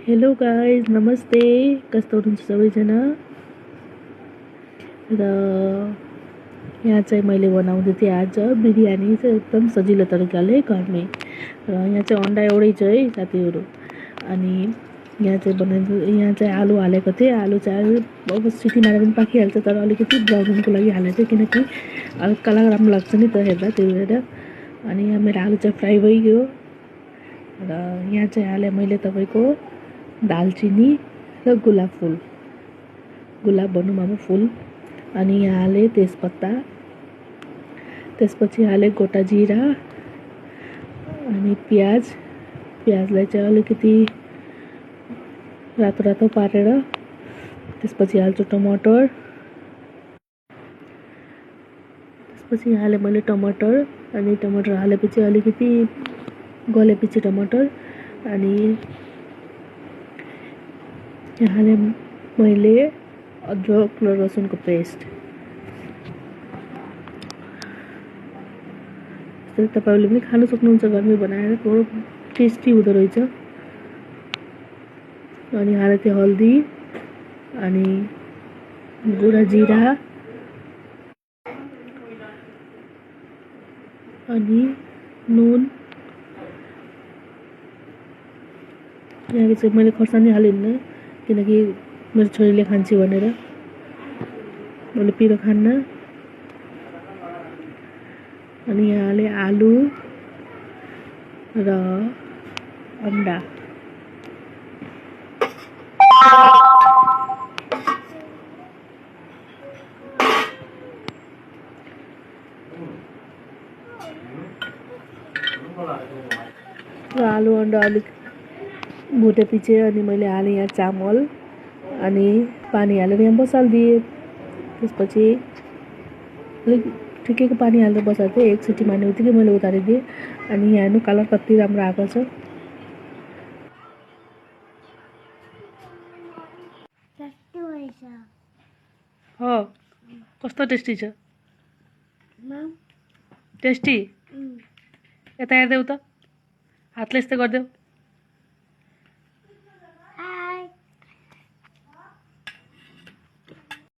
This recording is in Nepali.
हेलो गाइज, नमस्ते। कस्तो हुनुहुन्छ सबैजना? र यहाँ चाहिँ मैले बनाउँदै थिएँ आज बिरयानी चाहिँ एकदम सजिलो तरिकाले घरमै। र यहाँ चाहिँ अन्डा एउटै छ है साथीहरू। अनि यहाँ चाहिँ आलु हालेको थिएँ। आलु चाहिँ अब सिटी मारेर पनि पाकिहाल्छ, तर अलिकति ब्राउनको लागि हालेको थिएँ किनकि हल्का राम्रो लाग्छ नि त हेर्दा, त्यही भएर। अनि यहाँ मेरो आलु चाहिँ फ्राई भइगयो। र यहाँ चाहिँ हालेँ मैले तपाईँको दालचिनी र गुलाब भनौँ अब फुल। अनि यहाँ हालेँ तेजपत्ता, त्यसपछि हालेँ गोटा जिरा अनि प्याजलाई चाहिँ अलिकति रातो रातो पारेर त्यसपछि हाल्छु टमाटर। त्यसपछि हालेँ मैले टमाटर, अनि टमाटर हालेपछि अलिकति गलेपछि टमाटर अनि यहाँ हालेँ मैले अदरक र लसुनको पेस्ट। तपाईँहरूले पनि खान सक्नुहुन्छ घरमै बनाएर, बहुत टेस्टी हुँदो रहेछ। अनि हालेँ त्यो हल्दी अनि गोडा जिरा अनि नुन। यहाँ चाहिँ मैले खोर्सानी हालिनँ किनकि मेरो छोरीले खान्छ भनेर, मैले पिरो खान्न। अनि यहाँ हालेँ आलु र अन्डा। र आलु अन्डा अलिक भुटेपछि अनि मैले हालेँ यहाँ चामल अनि पानी हालेर यहाँ बसालिदिएँ। त्यसपछि अलिक ठिकैको पानी हालेर बसाल्थेँ। एक सिटी मार्ने बित्तिकै मैले उतारिदिएँ। अनि यहाँ हेर्नु कलर कति राम्रो आएको छ। हो, कस्तो टेस्टी छ? टेस्टी? यता हेर्देऊ त, हातले यस्तो गरिदेऊ।